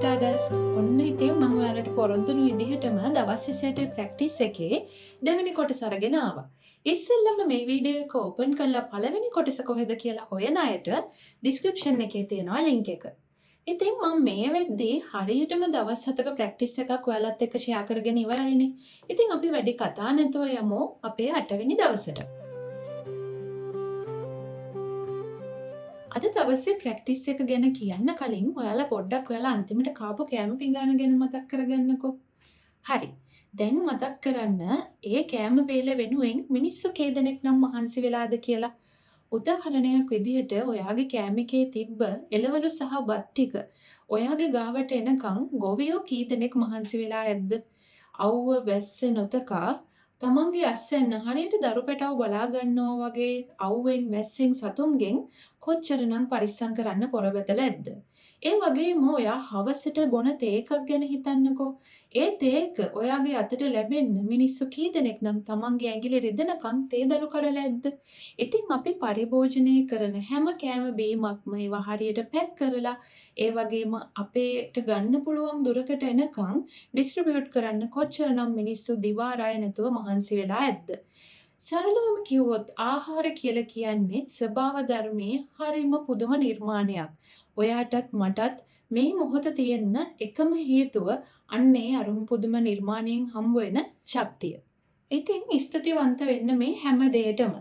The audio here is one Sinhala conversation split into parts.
ස්ටාඩස්ට් ඔන්න ඉතින් මම ඔයාලට පොරොන්දුණු විදිහටම දවස් 28 ප්‍රැක්ටිස් එකේ දෙවෙනි කොටස අරගෙන ආවා. ඉස්සෙල්ලම මේ වීඩියෝ එක ඕපන් කරලා පළවෙනි කොටස කොහෙද කියලා හොයන අයට ඩිස්ක්‍රිප්ෂන් එකේ තියෙනවා ලින්ක් එක. ඉතින් මම මේ වෙද්දී හරියටම දවස් 7ක ප්‍රැක්ටිස් එකක් ඔයාලත් එක්ක ෂෙයා කරගෙන ඉවරයිනේ. ඉතින් අපි වැඩි කතා නැතුව යමු අපේ 8 වෙනි දවසට. අද දවසේ ප්‍රැක්ටිස් එක ගැන කියන්න කලින් ඔයාලා පොඩ්ඩක් ඔයාලා අන්තිමට කාපු කෑම පිඟාන ගැන මතක් කරගන්නකෝ. හරි. දැන් මතක් කරන්න ඒ කෑම වේල වෙනුවෙන් මිනිස්සු කී දෙනෙක් නම් මහන්සි වෙලාද කියලා. උදාහරණයක් විදිහට ඔයාගේ කෑම එකේ තිබ්බ එළවලු සහ බත් ටික ඔයාගේ ගාවට එනකන් ගොවියෝ කී දෙනෙක් මහන්සි වෙලා ඇද්ද? අවුව වැස්ස නොතකා තමන්ගේ අස්සෙන් හරියට දරු පැටව බලා ගන්නවා වගේ අවුවෙන් වැස්සෙන් සතුන්ගෙන් කොච්චරනම් පරිස්සම් කරන්න පොරබැතලා ඇද්ද? ඒ වගේම ඔයා හවසට බොන තේ එකක් ගැන හිතන්නකෝ. ඒ තේ එක ඔයාගේ අතට ලැබෙන්න මිනිස්සු කී දෙනෙක් නම් තමන්ගේ ඇඟිලි රිදෙනකන් තේ දළු කඩලා ඇද්ද? ඉතින් අපි පරිභෝජනය කරන හැම කෑම බීමක්ම ඒවා හරියට පැක් කරලා ඒ වගේම අපේට ගන්න පුළුවන් දුරකට එනකන් ඩිස්ට්‍රිබියුට් කරන්න කොච්චරනම් මිනිස්සු දිවා රාය නැතුව මහන්සි වෙලා ඇද්ද? සරලවම කිව්වොත් ආහාර කියලා කියන්නේ ස්වභාව ධර්මයේ හරිම පුදුම නිර්මාණයක්. ඔයාටත් මටත් මේ මොහොත තියෙන එකම හේතුව අන්නේ අරුම පුදුම නිර්මාණයෙන් හම්බ වෙන ශක්තිය. ඉතින් ස්තුතිවන්ත වෙන්න මේ හැම දෙයකටම.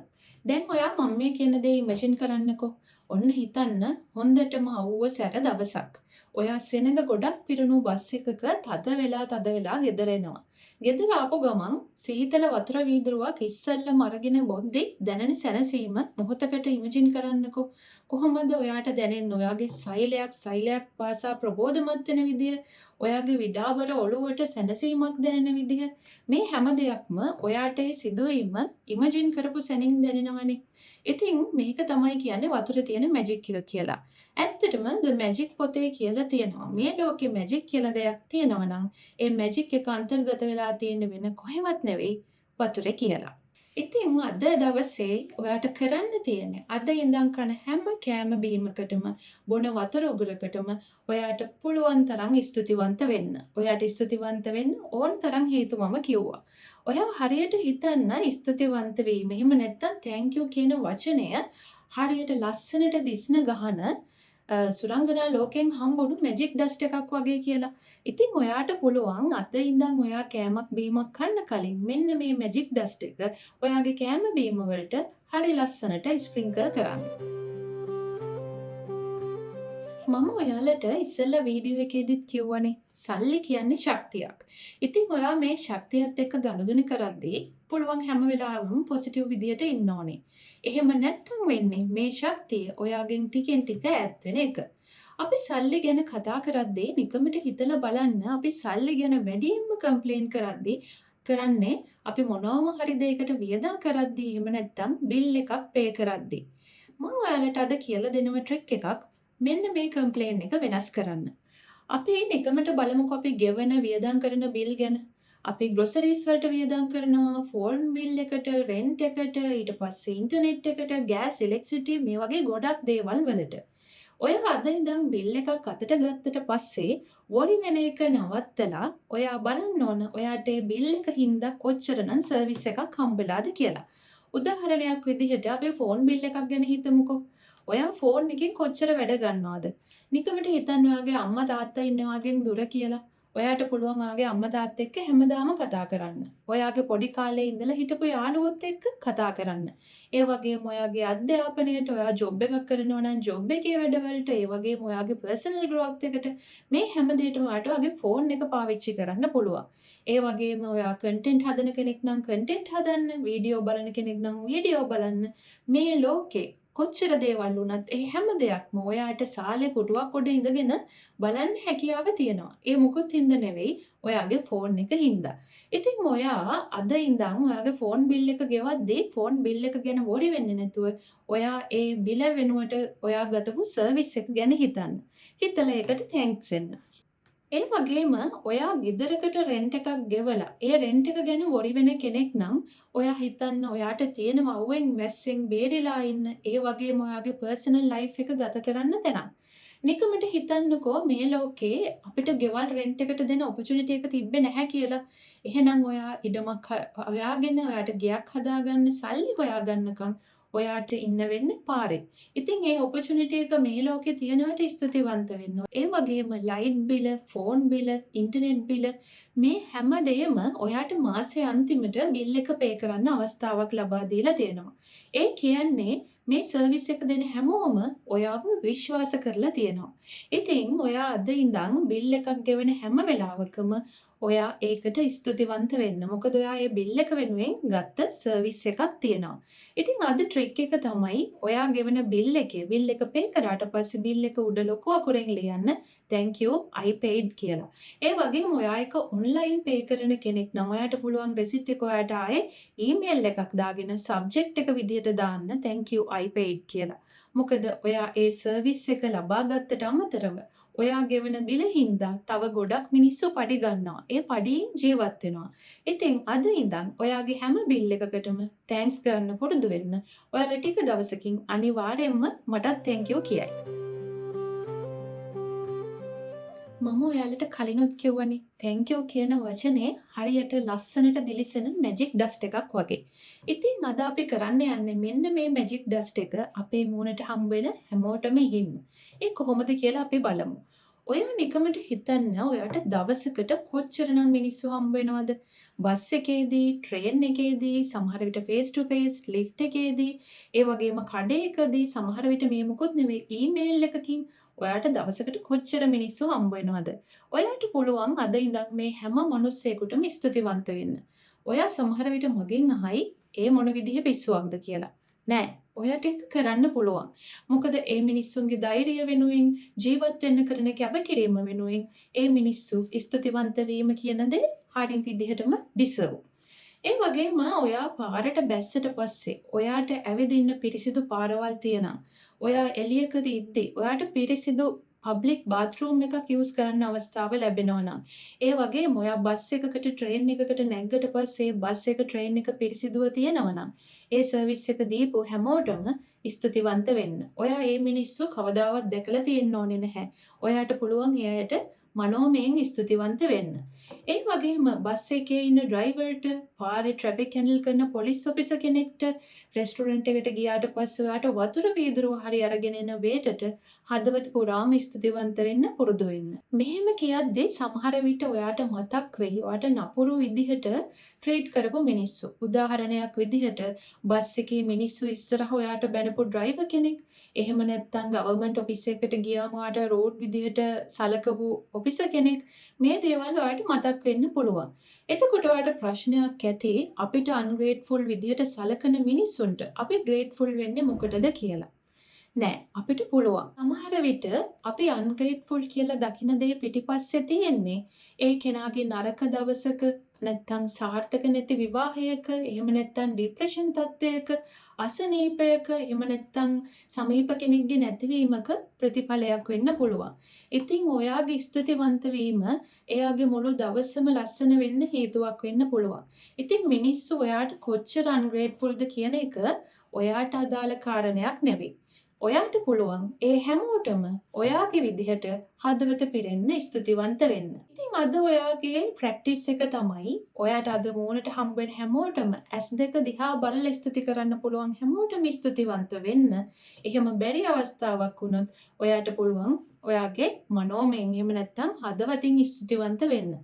දැන් ඔයා මම මේ කියන දේ ඉමේජින් කරන්නකෝ. ඔන්න හිතන්න හොඳටම අවුව සැර දවසක්. ඔයා සෙනඟ ගොඩක් පිරුණු බස් එකක තද වෙලා ගෙදර එනවා. ගෙදර ආපු ගමන් සීතල වතුර වීදුරුවක් ඉස්සෙල්ලම අරගෙන බොද්දි දැනෙන සැනසීම මොහොතකට ඉමේජින් කරන්නකෝ. කොහොමද ඔයාට දැනෙන්නේ? ඔයාගේ සෛලයක් පාසා ප්‍රබෝධමත් වෙන විදිය, ඔයාගේ විඩාවර ඔළුවට සැනසීමක් දැනෙන විදිය, මේ හැම දෙයක්ම ඔයාට ඒ සිදුවීම ඉමේජින් කරපු සැනින් දැනෙනවනේ. ඉතින් මේක තමයි කියන්නේ වතුරේ තියෙන මැජික් එක කියලා. ඇත්තටම ද මැජික් පොතේ කියලා තියෙනවා. මේ ලෝකේ මැජික් කියලා දෙයක් තියෙනවා නම් ඒ මැජික් එක අන්තර්ගත වෙලා තියෙන වෙන කොහෙවත් නෙවෙයි වතුරේ කියලා. ඉතින් අද දවසේ ඔයාට කරන්න තියෙන්නේ අද ඉඳන් කන හැම කෑම බීමකටම බොන වතුර උගුරකටම ඔයාට පුළුවන් තරම් ස්තුතිවන්ත වෙන්න. ඔයාට ස්තුතිවන්ත වෙන්න ඕන තරම් හේතු මම කිව්වා. ඔයා හරියට හිතන්න ස්තුතිවන්ත වීම. එහෙම නැත්නම් thank you කියන වචනය හරියට ලස්සනට දිස්න ගහන සුරංගනා ලෝකෙන් හම්බුණු මැජික් ඩස්ට් එකක් වගේ කියලා. ඉතින් ඔයාට පුළුවන් අද ඉඳන් ඔයා කෑමක් බීමක් කන්න කලින් මෙන්න මේ මැජික් ඩස්ට් එක ඔයාගේ කෑම බීම වලට හරි ලස්සනට ස්ප්‍රින්කල් කරන්න. මම ඔයාලට ඉස්සෙල්ලා වීඩියෝ එකේදීත් කිව්වනේ සල්ලි කියන්නේ ශක්තියක්. ඉතින් ඔයා මේ ශක්තියත් එක්ක ගනුදෙනු කරද්දී පුළුවන් හැම වෙලාවෙම පොසිටිව් විදියට ඉන්න ඕනේ. එහෙම නැත්නම් වෙන්නේ මේ ශක්තිය ඔයාගෙන් ටිකෙන් ටික ඈත් වෙන එක. අපි සල්ලි ගැන කතා කරද්දී නිකමට හිතලා බලන්න අපි සල්ලි ගැන වැඩියෙන්ම කම්ප්ලේන් කරන්නේ අපි මොනවම හරි දෙයකට වියදම් කරද්දී එහෙම නැත්නම් බිල් එකක් පේ කරද්දී. මම ඔයාලට අද කියලා දෙනව ට්‍රික් එකක්. මෙන්න මේ කම්ප්ලේන් එක වෙනස් කරන්න. අපි නිකමට බලමුකෝ අපි ගෙවන වියදම් කරන බිල් ගැන. අපි ග්‍රොසරිස් වලට වියදම් කරනවා, ෆෝන් බිල් එකට, රෙන්ට් එකට, ඊට පස්සේ ඉන්ටර්නෙට් එකට, ගෑස්, ඉලෙක්ට්‍රිසිටි මේ වගේ ගොඩක් දේවල් වලට. ඔය අද ඉඳන් බිල් එකක් අතට ගත්තට පස්සේ වොරි වෙන එක නවත්තලා ඔයා බලන්න ඕන ඔයාට ඒ බිල් එක හින්දා කොච්චරනම් සර්විස් එකක් හම්බෙලාද කියලා. උදාහරණයක් විදිහට අපි ෆෝන් බිල් එකක් ගැන හිතමුකෝ. ඔයා ෆෝන් එකෙන් කොච්චර වැඩ ගන්නවද? නිකමට හිතන්න ඔයාගේ අම්මා තාත්තා ඉන්නවාගෙන් දුර කියලා. ඔයාට පුළුවන් ඔයාගේ අම්මා තාත්තා එක්ක හැමදාම කතා කරන්න. ඔයාගේ පොඩි කාලේ ඉඳලා හිටපු යාළුවොත් එක්ක කතා කරන්න. ඒ වගේම ඔයාගේ අධ්‍යාපනයට ඔයා ජොබ් එකක් කරනවා නම් ජොබ් එකේ වැඩවලට, ඒ වගේම ඔයාගේ පර්සනල් growth එකට මේ හැම දෙයකටම ඔයාට ඔයාගේ ෆෝන් එක පාවිච්චි කරන්න පුළුවන්. ඒ වගේම ඔයා කන්ටෙන්ට් හදන කෙනෙක් නම් කන්ටෙන්ට් හදන්න, වීඩියෝ බලන කෙනෙක් නම් වීඩියෝ බලන්න. මේ ලෝකේ කොච්චර දේවල් වුණත් ඒ හැම දෙයක්ම ඔයාට සාලේ පුටුවක් උඩ ඉඳගෙන බලන්න හැකියාව තියෙනවා. ඒ මොකුත් හින්දා නෙවෙයි ඔයාගේ ෆෝන් එක හින්දා. ඉතින් ඔයා අද ඉඳන් ඔයාගේ ෆෝන් බිල් එක ගෙවද්දී ෆෝන් බිල් එක ගැන වොරි වෙන්නේ නැතුව ඔයා ඒ බිල වෙනුවට ඔයා ගතපු සර්විස් එක ගැන හිතන්න. හිතලා ඒකට තැන්ක්ස් වෙන්න. ඒ වගේම ඔයා ගෙදරකට රෙන්ට් එකක් ගෙවලා ඒ රෙන්ට් එක ගැන වොරි වෙන කෙනෙක් නම් ඔයා හිතන්න ඔයාට තියෙන අවුවෙන් වැස්සෙන් බේරිලා ඉන්න ඒ වගේම ඔයාගේ පර්සනල් ලයිෆ් එක ගත කරන්න තැනක්. නිකමට හිතන්නකෝ මේ ලෝකේ අපිට ගෙවල් රෙන්ට් එකට දෙන ඔපචුනිටි එක තිබ්බේ නැහැ කියලා. එහෙනම් ඔයා ඉඩමක් හොයාගෙන ඔයාට ගෙයක් හදාගන්න සල්ලි හොයාගන්නකම් ඔයාට ඉන්න වෙන්නේ පාරේ. ඉතින් ඒ ඔපචුනිටි එක මේ ලෝකේ තියෙනවට ස්තුතිවන්ත වෙන්න. ඒ වගේම ලයිට් බිල, ෆෝන් බිල, ඉන්ටර්නෙට් බිල මේ හැම දෙයක්ම ඔයාට මාසයේ අන්තිමට බිල් එක පේ කරන්න අවස්ථාවක් ලබා දීලා තියෙනවා. ඒ කියන්නේ මේ සර්විස් එක දෙන හැමෝම ඔයාව විශ්වාස කරලා තියෙනවා. ඉතින් ඔයා අද ඉඳන් බිල් එකක් ගෙවන හැම වෙලාවකම ඔයා ඒකට ස්තුතිවන්ත වෙන්න. මොකද ඔයා ඒ බිල් එක වෙනුවෙන් ගත්ත සර්විස් එකක් තියෙනවා. ඉතින් අද ට්‍රික් එක තමයි ඔයා ගෙවන බිල් එක පේ කරාට පස්සේ බිල් එක උඩ ලොකු අකුරෙන් ලියන්න thank you I paid කියලා. ඒ වගේම ඔයා එක ඔන්ලයින් පේ කරන කෙනෙක් නම් ඔයාට පුළුවන් රෙසිට් එක ඔයාට ආයේ ඊමේල් එකක් දාගෙන සබ්ජෙක්ට් එක විදිහට දාන්න thank you I paid කියලා. මොකද ඔයා ඒ සර්විස් එක ලබා ගත්තට අමතරව ඔයා ගෙවන බිල හින්දා තව ගොඩක් මිනිස්සු පඩි ගන්නවා. ඒ පඩියෙන් ජීවත් වෙනවා. ඉතින් අද ඉඳන් ඔයාගේ හැම බිල් එකකටම තෑන්ක්ස් කරන්න පුරුදු වෙන්න. ඔයාලා ටික දවසකින් අනිවාර්යයෙන්ම මටත් thank you කියයි. මම ඔයාලට කලිනුත් කිව්වනේ thank you කියන වචනේ හරියට ලස්සනට දිලිසෙන මැජික් ඩස්ට් එකක් වගේ. ඉතින් අද අපි කරන්න යන්නේ මෙන්න මේ මැජික් ඩස්ට් එක අපේ මූණට හම්බ වෙන හැමෝටම ඉන්න. ඒ කොහොමද කියලා අපි බලමු. ඔයා නිකමට හිතන්න ඔයාට දවසකට කොච්චරනම් මිනිස්සු හම්බ වෙනවද? බස් එකේදී, ට්‍රේන් එකේදී, සමහර විට ෆේස් ටු ෆේස් ලිෆ්ට් එකේදී, ඒ වගේම කඩේකදී, සමහර විට මේ මොකොත් නෙවෙයි ඊමේල් එකකින් ඔයාට දවසකට කොච්චර මිනිස්සු හම්බ වෙනවද? ඔයාට පුළුවන් අද ඉඳන් මේ හැම මිනිස්සෙකුටම ස්තුතිවන්ත වෙන්න. ඔයා සමහර විට මගෙන් අහයි ඒ මොන විදිහේ පිස්සුවක්ද කියලා. නෑ, ඔයාට ඒක කරන්න පුළුවන්. මොකද ඒ මිනිස්සුන්ගේ ධෛර්යය වෙනුවෙන් ජීවත් වෙන්න කරන කැපකිරීම වෙනුවෙන් ඒ මිනිස්සු ස්තුතිවන්ත වීම කියන දේ හරිය විදිහටම ඩිසර්ව්. ඒ වගේම ඔයා පාරට බැස්සට පස්සේ ඔයාට ඇවිදින්න පිරිසිදු පාරවල් තියෙනවා. ඔයා එළියකදී ඉද්දි ඔයාට පිරිසිදු පබ්ලික් බාත්රූම් එකක් යූස් කරන්න අවස්ථාව ලැබෙනවා නම් ඒ වගේම ඔයා බස් එකකට ට්‍රේන් එකකට නැග්ගට පස්සේ බස් එක ට්‍රේන් එක පිරිසිදුව තියෙනවා නම් ඒ සර්විස් එක දීපු හැමෝටම ස්තුතිවන්ත වෙන්න. ඔයා මේ මිනිස්සු කවදාවත් දැකලා තියෙන්න ඕනේ නැහැ. ඔයාට පුළුවන් එයාට මනෝමයෙන් ස්තුතිවන්ත වෙන්න. ඒ වගේම බස් එකේ ඉන්න ඩ්‍රයිවර්ට, පාරේ ට්‍රැෆික් හැන්ඩල් කරන පොලිස් ඔෆිසර් කෙනෙක්ට, රෙස්ටුරන්ට් එකට ගියාට පස්සේ ඔයාට වතුර වීදුරුව හරි අරගෙන එන වේටට හදවත පුරාම ස්තුතිවන්ත වෙන්න පුරුදු වෙන්න. මෙහෙම කියද්දී සමහර විට ඔයාට මතක් වෙයි ඔයාට නපුරු විදිහට ට්‍රීට් කරපු මිනිස්සු. උදාහරණයක් විදිහට බස් එකේ මිනිස්සු ඉස්සරහ ඔයාට බැනපු ඩ්‍රයිවර් කෙනෙක්, එහෙම නැත්නම් ගවර්න්මන්ට් ඔෆිස් එකකට ගියාම ඔයාට රෝඩ් විදිහට සලකපු ඔෆිසර් කෙනෙක්, මේ දේවල් ඔයාට මතක් වෙන්න පුළුවන්. එතකොට ඔයාට ප්‍රශ්නයක් ඇති අපිට අන්ග්‍රේට්ෆුල් විදිහට සලකන මිනිස්සුන්ට අපි ග්‍රේට්ෆුල් වෙන්නේ මොකටද කියලා. නෑ, අපිට පුළුවන්. සමහර විට අපි අන්ග්‍රේට්ෆුල් කියලා දකින දේ පිටිපස්සේ තියෙන්නේ ඒ කෙනාගේ නරක දවසක, නැත්නම් සාර්ථක නැති විවාහයක, එහෙම නැත්නම් ડિප්‍රෙෂන් තත්ත්වයක, අසනීපයක, එහෙම නැත්නම් සමීප කෙනෙක්ගේ නැතිවීමක ප්‍රතිඵලයක් වෙන්න පුළුවන්. ඉතින් ඔයාගේ ස්තුතිවන්ත වීම එයාගේ මුළු දවසම ලස්සන වෙන්න හේතුවක් වෙන්න පුළුවන්. ඉතින් මිනිස්සු ඔයාට කොච්චර අන්ග්‍රේට්ෆුල්ද කියන එක ඔයාට අදාළ කාරණයක් නෙවෙයි. ඔයාට පුළුවන් ඒ හැමෝටම ඔයාගේ විදිහට හදවත පිරෙන්න ස්තුතිවන්ත වෙන්න. ඉතින් අද ඔයාගේ ප්‍රැක්ටිස් එක තමයි ඔයාට අද මූණට හම්බ වෙන හැමෝටම S2 දිහා බලලා ස්තුති කරන්න පුළුවන් හැමෝටම ස්තුතිවන්ත වෙන්න. එහෙම බැරි අවස්ථාවක් වුණොත් ඔයාට පුළුවන් ඔයාගේ මනෝමයෙන් එහෙම නැත්නම් හදවතින් ස්තුතිවන්ත වෙන්න.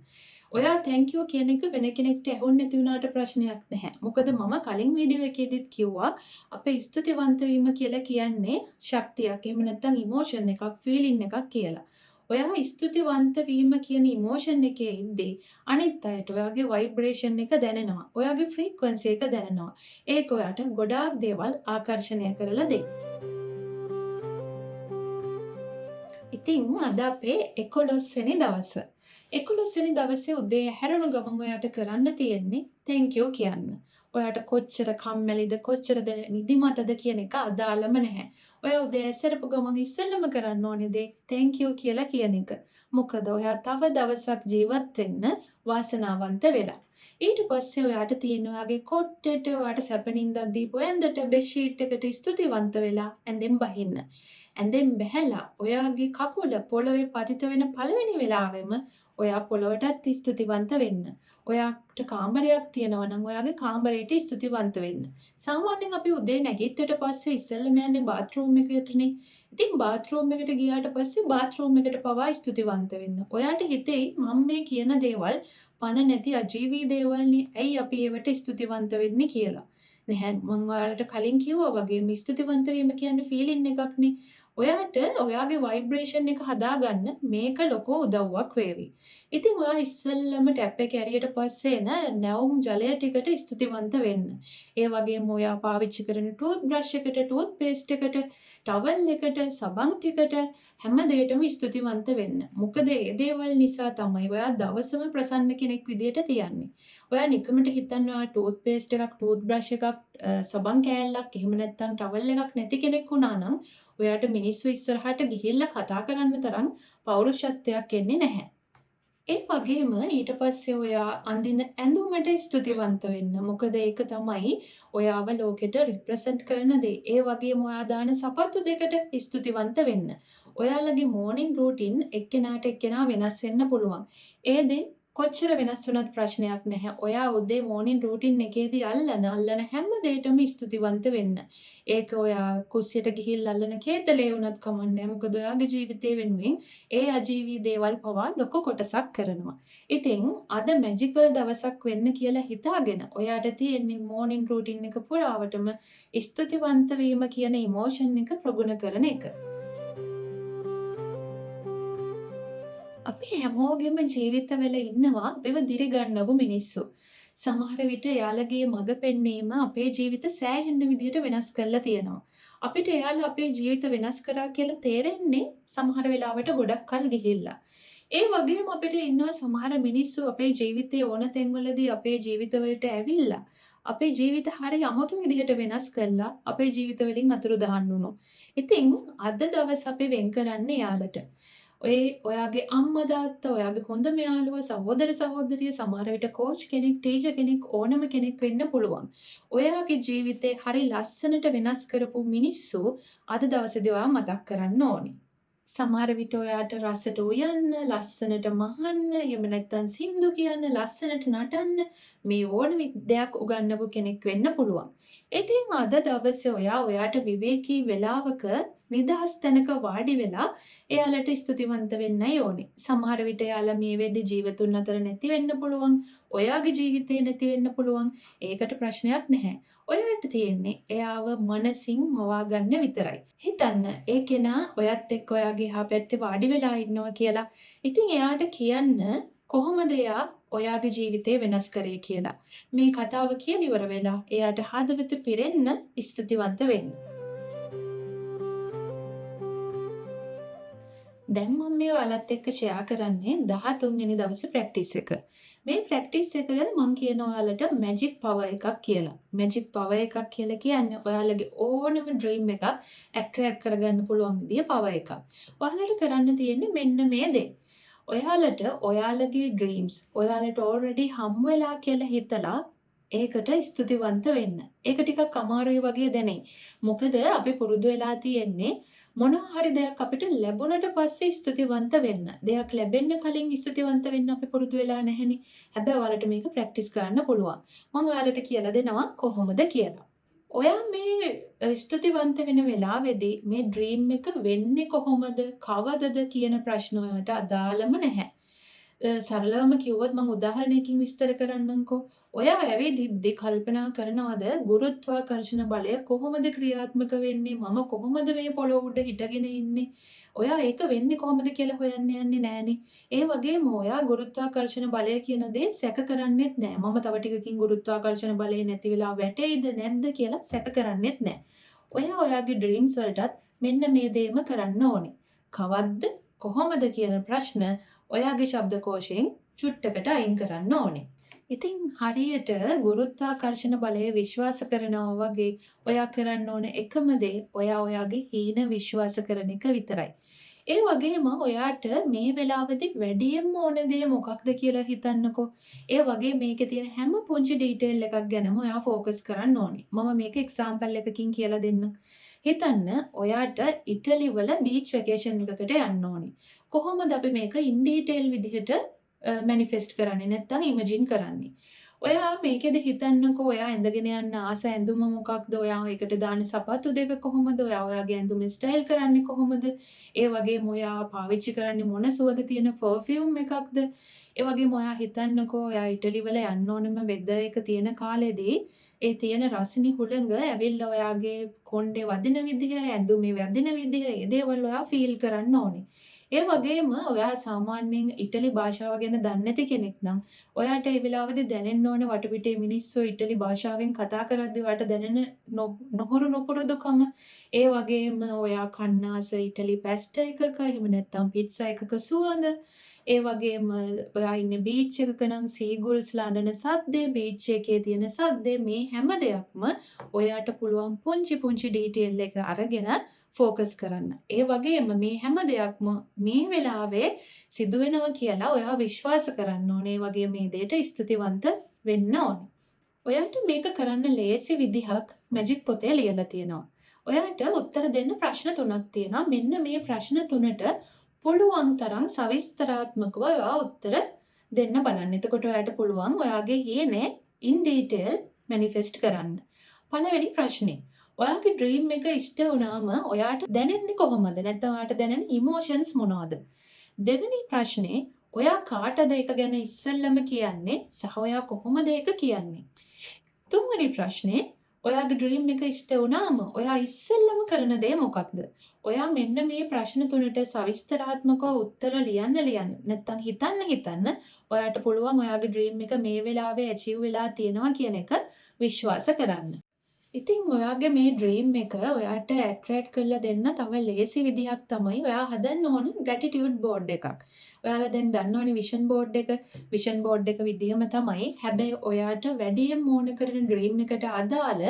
ඔයා thank you කියන එක වෙන කෙනෙක්ට ඇහුන්නේ නැති වුණාට ප්‍රශ්නයක් නැහැ. මොකද මම කලින් වීඩියෝ එකේදීත් කිව්වා අපේ ස්තුතිවන්ත වීම කියලා කියන්නේ ශක්තියක්. එහෙම නැත්නම් ඉමෝෂන් එකක්, ෆීලිං එකක් කියලා. ඔයා ස්තුතිවන්ත වීම කියන ඉමෝෂන් එකේ ඉද්දී අනිත් අයට ඔයාගේ ভাইබ්‍රේෂන් එක දැනෙනවා. ඔයාගේ ෆ්‍රීකවන්සි එක දැනෙනවා. ඒක ඔයාට ගොඩාක් දේවල් ආකර්ෂණය කරලා දෙයි. ඉතින් අද අපේ 11 වෙනි දවස. 11 වෙනි දවසේ උදේ හැරුණු ගමන් ඔයාට කරන්න තියෙන්නේ thank you කියන්න. ඔයාට කොච්චර කම්මැලිද, කොච්චර නිදිමතද කියන එක අදාළම නැහැ. ඔයා උදේ ඇසරපු ගමන් ඉස්සෙල්ලම කරන්න ඕනේ දේ thank you කියලා කියන එක. මොකද ඔයා තව දවසක් ජීවත් වෙන්න වාසනාවන්ත වෙලා. ඊට පස්සේ ඔයාට තියෙන ඔයාගේ කොට්ටේට ඔයාට සැපනින්දක් දීපු ඇඳට බෙඩ්ෂීට් එකට ස්තුතිවන්ත වෙලා ඇඳෙන් බහින්න. ඇඳෙන් බැහැලා ඔයාගේ කකුල පොළවේ පතිත වෙන පළවෙනි වෙලාවෙම ඔයා පොළොවටත් ස්තුතිවන්ත වෙන්න. ඔයාට කාමරයක් තියෙනවා නම් ඔයාගේ කාමරයට ස්තුතිවන්ත වෙන්න. සාමාන්‍යයෙන් අපි උදේ නැගිට්ටට පස්සේ ඉස්සෙල්ලම යන්නේ බාත්රූම් එකටනේ. ඉතින් බාත්රූම් එකට ගියාට පස්සේ බාත්රූම් එකට පවා ස්තුතිවන්ත වෙන්න. ඔයාට හිතෙයි මම මේ කියන දේවල් පණ නැති අජීවී දේවල්නේ. ඇයි අපි ඒවට ස්තුතිවන්ත වෙන්නේ කියලා. නැහැ මම ඔයාලට කලින් කිව්වා වගේ මේ ස්තුතිවන්ත වීම කියන්නේ ෆීලින් එකක්නේ. ඔයාට ඔයාගේ ভাইබ්‍රේෂන් එක හදාගන්න මේක ලොකු උදව්වක් වේවි. ඉතින් ඔයා ඉස්සෙල්ලම ටැප් එක ඇරියට පස්සේ නැවුම් ජලය ටිකට ස්තුතිවන්ත වෙන්න. ඒ වගේම ඔයා පාවිච්චි කරන ටූත් බ්‍රෂ් එකට, ටූත් පේස්ට් එකට, ටවල් එකට, සබන් ටිකට හැම දෙයකටම ස්තුතිවන්ත වෙන්න. මොකද ඒ දේවල් නිසා තමයි ඔයා දවසම ප්‍රසන්න කෙනෙක් විදියට තියන්නේ. ඔයා නිකමට හිතන්න ඔයා ටූත් පේස්ට් එකක්, ටූත් බ්‍රෂ් එකක්, සබන් කෑල්ලක්, එහෙම නැත්නම් ටවල් එකක් නැති කෙනෙක් වුණා නම් ඔයාට මිනිස්සු ඉස්සරහට ගිහිල්ලා කතා කරන්න තරම් පෞරුෂත්වයක් එන්නේ නැහැ. ඒ වගේම ඊට පස්සේ ඔයා අඳින ඇඳුමට ස්තුතිවන්ත වෙන්න. මොකද ඒක තමයි ඔයාව ලෝකෙට රිප්‍රසන්ට් කරන දේ. ඒ වගේම ඔයා දාන සපත්තු දෙකට ස්තුතිවන්ත වෙන්න. ඔයාලගේ මෝර්නින් රූටින් එක්කෙනාට එක්කෙනා වෙනස් වෙන්න පුළුවන්. ඒ දේ කොච්චර වෙනස් වුණත් ප්‍රශ්නයක් නැහැ. ඔයා උදේ මෝර්නින් රූටින් එකේදී අල්ලන හැම දෙයකටම ස්තුතිවන්ත වෙන්න. ඒක ඔයා කුස්සියට ගිහිල්ලා අල්ලන කේතලේ වුණත් කමන්නේ. මොකද ඔයාගේ ජීවිතේ වෙනුවෙන් ඒ අජීවී දේවල් පවා ලොකු කොටසක් කරනවා. ඉතින් අද මැජිකල් දවසක් වෙන්න කියලා හිතාගෙන ඔයාට තියෙන්නේ මෝර්නින් රූටින් එක පුරාවටම ස්තුතිවන්ත වීම කියන ඉමෝෂන් එක ප්‍රගුණ කරන එක. අපි හැමෝගෙම ජීවිතවල ඉන්නවා අපිව දිරිගන්නපු මිනිස්සු. සමහර විට එයාලගේ මඟ පෙන්වීම අපේ ජීවිත සෑහෙන විදිහට වෙනස් කරලා තියෙනවා. අපිට එයාලා අපේ ජීවිත වෙනස් කරා කියලා තේරෙන්නේ සමහර වෙලාවට ගොඩක් කල් ගිහිල්ලා. ඒ වගේම අපිට ඉන්නවා සමහර මිනිස්සු අපේ ජීවිතයේ ඕන තැන්වලදී අපේ ජීවිතවලට ඇවිල්ලා අපේ ජීවිත හරිය අමුතු විදිහට වෙනස් කරලා අපේ ජීවිතවලින් අතුරුදහන් වුණා. ඉතින් අද දවස් අපි වෙන් කරන්නේ යාලට. ඔයාගේ අම්මා තාත්තා, ඔයාගේ හොඳම යාළුවා, සහෝදර සහෝදරිය, සමහර විට කෝච් කෙනෙක්, ටීචර් කෙනෙක්, ඕනම කෙනෙක් වෙන්න පුළුවන්. ඔයාගේ ජීවිතේ හරි ලස්සනට වෙනස් කරපු මිනිස්සු අද දවසේදී ඔයා මතක් කරන්න ඕනේ. සමහර විට ඔයාට රසට උයන්න, ලස්සනට මහන්න, එහෙම නැත්නම් සින්දු කියන්න, ලස්සනට නටන්න මේ ඕනම දෙයක් උගන්වපු කෙනෙක් වෙන්න පුළුවන්. ඉතින් අද දවසේ ඔයාට විවේකී වෙලාවක නිදහස් තැනක වාඩි වෙලා එයාලට ස්තුතිවන්ත වෙන්නයි ඕනේ. සමහර විට එයාලා මේ වෙද්දි ජීවිතුන් අතර නැති වෙන්න පුළුවන්. ඔයාගේ ජීවිතේ නැති වෙන්න පුළුවන්. ඒකට ප්‍රශ්නයක් නැහැ. ඔයාට තියෙන්නේ එයාව මනසින් මවා ගන්න විතරයි. හිතන්න ඒ කෙනා ඔයත් එක්ක ඔයාගේ එහා පැත්තේ වාඩි වෙලා ඉන්නවා කියලා. ඉතින් එයාට කියන්න කොහොමද එයා ඔයාගේ ජීවිතේ වෙනස් කරේ කියලා. මේ කතාව කියලා ඉවර වෙලා එයාට හදවත පිරෙන්න ස්තුතිවන්ත වෙන්න. දැන් මම මේ ඔයාලත් එක්ක ෂෙයා කරන්නේ 13 වෙනි දවසේ ප්‍රැක්ටිස් එක. මේ ප්‍රැක්ටිස් එක ගැන මම කියන ඔයාලට මැජික් පවර් එකක් කියලා. මැජික් පවර් එකක් කියලා කියන්නේ ඔයාලගේ ඕනම ඩ්‍රීම් එකක් ඇට්‍රැක්ට් කරගන්න පුළුවන් විදිය පවර් එකක්. ඔයාලට කරන්න තියෙන්නේ මෙන්න මේ දේ. ඔයාලට ඔයාලගේ ඩ්‍රීම්ස් ඔයාලට ඔල්රෙඩි හම් වෙලා කියලා හිතලා ඒකට ස්තුතිවන්ත වෙන්න. ඒක ටිකක් අමාරුයි වගේ දැනේ. මොකද අපි පුරුදු වෙලා තියෙන්නේ මොනවා හරි දෙයක් අපිට ලැබුණට පස්සේ ස්තුතිවන්ත වෙන්න. දෙයක් ලැබෙන්න කලින් ස්තුතිවන්ත වෙන්න අපි පුරුදු වෙලා නැහෙනේ. හැබැයි ඔයාලට මේක ප්‍රැක්ටිස් කරන්න පුළුවන්. මම ඔයාලට කියලා දෙනවා කොහොමද කියලා. ඔයා මේ ස්තුතිවන්ත වෙන වෙලාවේදී මේ ඩ්‍රීම් එක වෙන්නේ කොහොමද, කවදද කියන ප්‍රශ්න ඔයාලට අදාළම නැහැ. සරලවම කිව්වොත් මම උදාහරණයකින් විස්තර කරන්නම්කෝ. ඔයා ඇවිදිද්දි කල්පනා කරනවද ගුරුත්වාකර්ෂණ බලය කොහොමද ක්‍රියාත්මක වෙන්නේ? මම කොහොමද මේ පොළොව උඩ හිටගෙන ඉන්නේ? ඔයා ඒක වෙන්නේ කොහොමද කියලා හොයන්න යන්නේ නෑනේ. ඒ වගේම ඔයා ගුරුත්වාකර්ෂණ බලය කියන දේ සැක කරන්නේත් නෑ. මම තව ටිකකින් ගුරුත්වාකර්ෂණ බලය නැති වෙලා වැටෙයිද නැද්ද කියලා සැක කරන්නේත් නෑ. ඔයාගේ ඩ්‍රීම්ස් වලටත් මෙන්න මේ දේම කරන්න ඕනේ. කවද්ද කොහොමද කියන ප්‍රශ්න ඔයාගේ ශබ්දකෝෂයෙන් චුට්ටකට අයින් කරන්න ඕනේ. ඉතින් හරියට ගුරුත්වාකර්ෂණ බලය විශ්වාස කරනවා වගේ ඔයා කරන්න ඕන එකම දේ ඔයාගේ හීන විශ්වාස කරන එක විතරයි. ඒ වගේම ඔයාට මේ වෙලාවේදී වැඩියෙන්ම ඕන දේ මොකක්ද කියලා හිතන්නකෝ. ඒ වගේ මේකේ තියෙන හැම පුංචි ඩීටේල් එකක් ගැනම ඔයා ફોකස් කරන්න ඕනේ. මම මේක එක්සැම්පල් එකකින් කියලා දෙන්නම්. හිතන්න ඔයාට ඉටලි වල බීච් වැකේෂන් එකකට යන්න ඕනේ. කොහොමද අපි මේක ඉන් ඩීටේල් විදිහට මැනිෆෙස්ට් කරන්නේ නැත්නම් ඉමේජින් කරන්නේ? ඔයා මේකෙදි හිතන්නකෝ ඔයා ඇඳගෙන යන්න ආස ඇඳුම මොකක්ද? ඔයා ඒකට දාන සපත්තු දෙක කොහොමද? ඔයා ඔයාගේ ඇඳුම ස්ටයිල් කරන්නේ කොහොමද? ඒ වගේම ඔයා පාවිච්චි කරන්නේ මොන සුවඳ තියෙන පර්ෆියුම් එකක්ද? ඒ වගේම ඔයා හිතන්නකෝ ඔයා ඉටලි වල යන්න ඕනම වෙදර් එක තියෙන කාලෙදී ඒ තියෙන රස්නි හුළඟ ඇවිල්ලා ඔයාගේ කොණ්ඩේ වදින විදිහ, ඇඳුමේ වදින විදිහ, ඒ දේවල් ඔයා ෆීල් කරන්න ඕනේ. ඒ වගේම ඔයා සාමාන්‍යයෙන් ඉටලි භාෂාව ගැන දන්නේ නැති කෙනෙක් නම් ඔයාට ඒ වෙලාවේදී දැනෙන්න ඕන වටපිටේ මිනිස්සු ඉටලි භාෂාවෙන් කතා කරද්දී ඔයාට දැනෙන නොහුරු නොපුරුදුකම. ඒ වගේම ඔයා කන්නාස ඉටලි පැස්ටා එකක එහෙම නැත්නම් පිට්සා එකක සුවඳ. ඒ වගේම ඔයා ඉන්නේ බීච් එකක නම් සීගුල්ස්ලා අඬන සද්දේ, බීච් එකේ තියෙන සද්දේ, මේ හැම දෙයක්ම ඔයාට පුළුවන් පුංචි පුංචි ඩීටේල් එක අරගෙන ફોકસ කරන්න. ඒ වගේම මේ හැම දෙයක්ම මේ වෙලාවේ සිදු වෙනවා කියලා ඔයා විශ්වාස කරන්න ඕනේ. ඒ වගේ මේ දෙයට ස්තුතිවන්ත වෙන්න ඕනේ. ඔයාට මේක කරන්න ලේසි විදිහක් මැජික් පොතේ ලියලා තියෙනවා. ඔයාට උත්තර දෙන්න ප්‍රශ්න 3ක් තියෙනවා. මෙන්න මේ ප්‍රශ්න 3ට පුළුවන් තරම් සවිස්තරාත්මකව ඔයා උත්තර දෙන්න බලන්න. එතකොට ඔයාට පුළුවන් ඔයාගේ හීනේ ඉන් ඩීටේල් මැනිෆෙස්ට් කරන්න. පළවෙනි ප්‍රශ්නේ. ඔයාගේ ඩ්‍රීම් එක ඉෂ්ට වුණාම ඔයාට දැනෙන්නේ කොහොමද? නැත්නම් ඔයාට දැනෙන ඉමෝෂන්ස් මොනවද? දෙවෙනි ප්‍රශ්නේ ඔයා කාටද ඒක ගැන ඉස්සෙල්ලම කියන්නේ සහ ඔයා කොහොමද ඒක කියන්නේ? තුන්වෙනි ප්‍රශ්නේ ඔයාගේ ඩ්‍රීම් එක ඉෂ්ට වුණාම ඔයා ඉස්සෙල්ලම කරන දේ මොකක්ද? ඔයා මෙන්න මේ ප්‍රශ්න තුනට සවිස්තරාත්මකව උත්තර ලියන්න නැත්නම් හිතන්න ඔයාට පුළුවන් ඔයාගේ ඩ්‍රීම් එක මේ වෙලාවේ ඇචීව් වෙලා තියෙනවා කියන එක විශ්වාස කරන්න. ඉතින් ඔයාගේ මේ ඩ්‍රීම් එක ඔයාට ඇට්‍රැක්ට් කරලා දෙන්න තව ලේසි විදිහක් තමයි ඔයා හදන්න ඕන ග්‍රැටිටියුඩ් බෝඩ් එකක්. ඔයාලා දැන් දන්නවනේ විෂන් බෝඩ් එක. විෂන් බෝඩ් එක විදිහම තමයි. හැබැයි ඔයාට වැඩියෙන් ඕන කරන ඩ්‍රීම් එකට අදාළ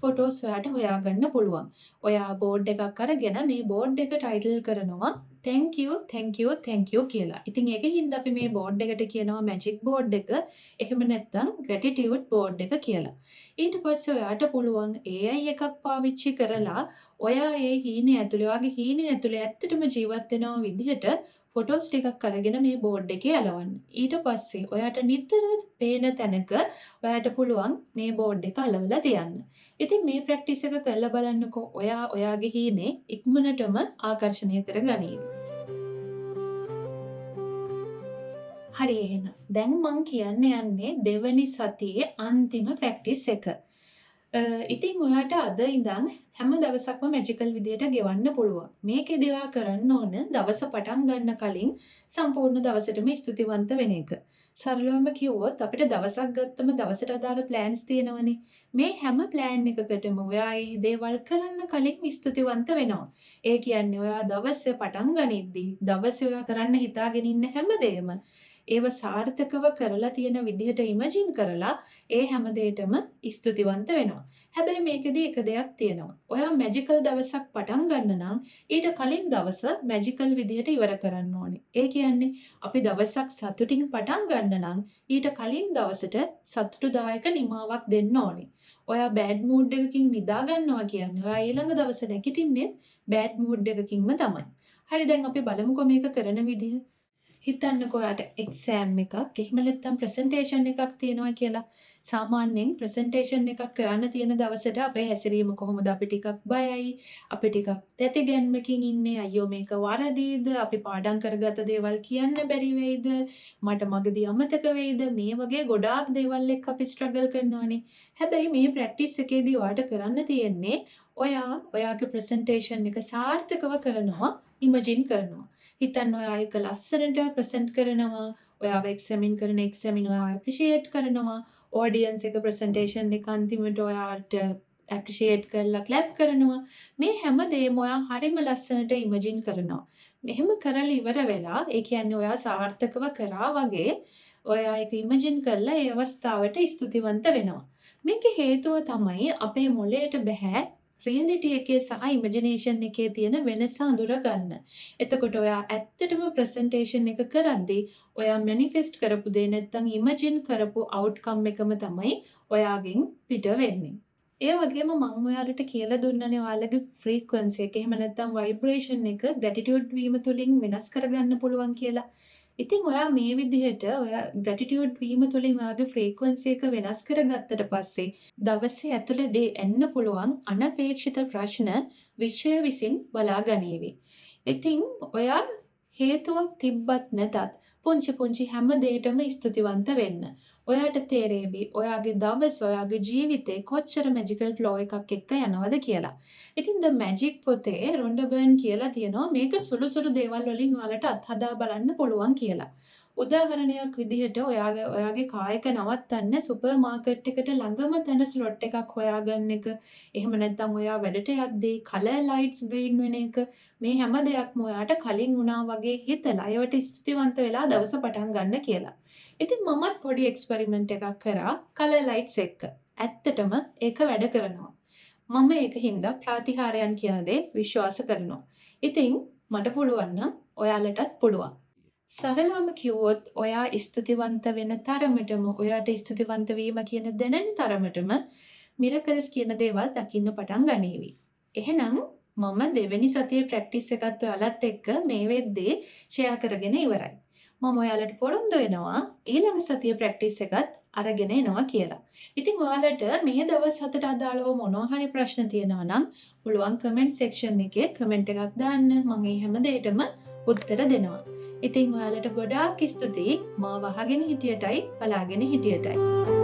ෆොටෝස් ඔයාට හොයාගන්න පුළුවන්. ඔයා බෝඩ් එකක් අරගෙන මේ බෝඩ් එක ටයිටල් කරනවා thank you කියලා. ඉතින් ඒකෙන් අපි මේ බෝඩ් එකට කියනවා මැජික් බෝඩ් එක. එහෙම නැත්නම් ග්‍රැටිටියුඩ් බෝඩ් එක කියලා. ඊට පස්සේ ඔයාට පුළුවන් AI එකක් පාවිච්චි කරලා ඔයා ඒ හීනේ ඇතුලේ ඔයාගේ හීනේ ඇතුලේ ඇත්තටම ජීවත් වෙනා විදිහට ෆොටෝස් ටිකක් අරගෙන මේ බෝඩ් එකේ අලවන්න. ඊට පස්සේ ඔයාට නිතර පේන තැනක ඔයාට පුළුවන් මේ බෝඩ් එක අලවලා තියන්න. ඉතින් මේ ප්‍රැක්ටිස් එක කරලා බලන්නකෝ ඔයා ඔයාගේ හීනේ ඉක්මනටම ආකර්ෂණය කරගනීවි. හරි එහෙනම් දැන් මම කියන්න යන්නේ දෙවනි සතියේ අන්තිම ප්‍රැක්ටිස් එක. ඉතින් ඔයාට අද ඉඳන් හැම දවසක්ම මැජිකල් විදියට ගෙවන්න පුළුවන්. මේකේදී ඔයා කරන්න ඕන දවස පටන් ගන්න කලින් සම්පූර්ණ දවසටම ස්තුතිවන්ත වෙන එක. සරලවම කිව්වොත් අපිට දවසක් ගත්තම දවසට අදාළ ප්ලෑන්ස් තියෙනවනේ. මේ හැම ප්ලෑන් එකකටම ඔයා මේ දේවල් කරන්න කලින් ස්තුතිවන්ත වෙනවා. ඒ කියන්නේ ඔයා දවසේ පටන් ගනිද්දී දවසේ ඔයා කරන්න හිතාගෙන ඉන්න හැමදේම ඒව සාර්ථකව කරලා තියෙන විදිහට ඉමේජින් කරලා ඒ හැම දෙයකටම ස්තුතිවන්ත වෙනවා. හැබැයි මේකෙදී එක දෙයක් තියෙනවා. ඔයා මැජිකල් දවසක් පටන් ගන්න නම් ඊට කලින් දවස මැජිකල් විදිහට ඉවර කරන්න ඕනේ. ඒ කියන්නේ අපි දවසක් සතුටින් පටන් ගන්න නම් ඊට කලින් දවසට සතුටුදායක නිමාවක් දෙන්න ඕනේ. ඔයා බෑඩ් මූඩ් එකකින් නිදා ගන්නවා කියන්නේ ඔයා ඊළඟ දවසේ නැගිටින්නේ බෑඩ් මූඩ් එකකින්ම තමයි. හරි දැන් අපි බලමුකෝ මේක කරන විදිහ. හිතන්නකෝ ඔයාට එක්සෑම් එකක් එහෙම නැත්නම් ප්‍රසන්ටේෂන් එකක් තියෙනවා කියලා. සාමාන්‍යයෙන් ප්‍රසන්ටේෂන් එකක් කරන්න තියෙන දවසට අපේ හැසිරීම කොහොමද? අපි ටිකක් බයයි, අපි ටිකක් තැතිගැන්මකින් ඉන්නේ. අයියෝ මේක වරදීද? අපි පාඩම් කරගත දේවල් කියන්න බැරි වෙයිද? මට මගදී අමතක වෙයිද? මේ වගේ ගොඩාක් දේවල් එක්ක අපි ස්ට්‍රගල් කරනවානේ. හැබැයි මේ ප්‍රැක්ටිස් එකේදී ඔයාට කරන්න තියෙන්නේ ඔයාගේ ප්‍රසන්ටේෂන් එක සාර්ථකව කරනවා, ඉමේජින් කරනවා. හිතන්න ඔයා ඒක ලස්සනට ප්‍රසන්ට් කරනවා. ඔයාව එක්සැමින් කරන එක්සැමින් ඔයාව ඇප්‍රීෂিয়েට් කරනවා. ඔඩියන්ස් එක ප්‍රසන්ටේෂන් එක අන්තිමට ඔයාට ඇප්‍රීෂিয়েට් කරලා ක්ලැප් කරනවා. මේ හැම දෙයක්ම ඔයා හරිම ලස්සනට ඉමේජින් කරනවා. මෙහෙම කරලා ඉවර වෙලා ඒ කියන්නේ ඔයා සාර්ථකව කරා වගේ ඔයා ඒක ඉමේජින් කරලා ඒ අවස්ථාවට ස්තුතිවන්ත වෙනවා. මේකේ හේතුව තමයි අපේ මොළයට බෑ රියැලිටි එකේ සහ ඉමේජිනේෂන් එකේ තියෙන වෙනස අඳුර ගන්න. එතකොට ඔයා ඇත්තටම ප්‍රසන්ටේෂන් එක කරද්දී ඔයා මැනිෆෙස්ට් කරපු දේ නැත්නම් ඉමේජින් කරපු අවුට්කම් එකම තමයි ඔයාගෙන් පිට වෙන්නේ. ඒ වගේම මම ඔයාලට කියලා දුන්නනේ ඔයාලගේ ෆ්‍රීකවන්සි එක එහෙම නැත්නම් ভাইබ්‍රේෂන් එක ග්‍රැටිටියුඩ් වීම තුලින් වෙනස් කරගන්න පුළුවන් කියලා. ඉතින් ඔයා මේ විදිහට ඔයා ග්‍රැටිටියුඩ් වීම තුළින් ඔයාගේ ෆ්‍රීකවන්සි එක වෙනස් කරගත්තට පස්සේ දවසේ ඇතුළතදී එන්න පුළුවන් අනපේක්ෂිත ප්‍රශ්න විශ්වය විසින් බලා ගනීවි. ඉතින් ඔයා හේතුවක් තිබ්බත් නැතත් පුංචි හැම දෙයකටම ස්තුතිවන්ත වෙන්න. ඔයාට තේරෙවි ඔයාගේ දවස ඔයාගේ ජීවිතේ කොච්චර මැජිකල් ෆ්ලෝ එකක් එක්ක යනවද කියලා. ඉතින් ද මැජික් පොතේ රොන්ඩා බර්න් කියලා තියෙනවා මේක සුළු දේවල් වලින් ඔයාලට අත්හදා බලන්න පුළුවන් කියලා. උදාහරණයක් විදිහට ඔයාගේ කායක නවත්තන්න සුපර් මාකට් එකට ළඟම තැන ස්ලොට් එකක් හොයාගන්න එක. එහෙම නැත්නම් ඔයා වැඩට යද්දී කලර් ලයිට්ස් ග්‍රීන් වෙන එක මේ හැම දෙයක්ම ඔයාට කලින් වුණා වගේ හිතලා ඒවට ස්තුතිවන්ත වෙලා දවස පටන් ගන්න කියලා. ඉතින් මමත් පොඩි එක්ස්පෙරිමන්ට් එකක් කරා කලර් ලයිට්ස් එක්ක. ඇත්තටම ඒක වැඩ කරනවා. මම ඒකින්ද ප්‍රතිහාරයන් කියන දේ විශ්වාස කරනවා. ඉතින් මට පුළුවන් නම් ඔයාලටත් පුළුවන්. සරලවම කිව්වොත් ඔයා ස්තුතිවන්ත වෙන තරමටම ඔයාට ස්තුතිවන්ත වීම කියන දැනෙන තරමටම මිරකල්ස් කියන දේවල් දකින්න පටන් ගනීවි. එහෙනම් මම දෙවෙනි සතියේ ප්‍රැක්ටිස් එකත් ඔයාලත් එක්ක මේ වෙද්දී ෂෙයා කරගෙන ඉවරයි. මම ඔයාලට පොරොන්දු වෙනවා ඊළඟ සතියේ ප්‍රැක්ටිස් එකත් අරගෙන එනවා කියලා. ඉතින් ඔයාලට මේ දවස් 7ට අදාළව මොනවා හරි ප්‍රශ්න තියෙනවා නම් පුළුවන් කමෙන්ට් සෙක්ෂන් එකේ කමෙන්ට් එකක් දාන්න. මම මේ හැම දෙයකටම උත්තර දෙනවා. ඉතින් ඔයාලට ගොඩාක් ස්තුතියි මාව අහගෙන හිටියටයි බලාගෙන හිටියටයි.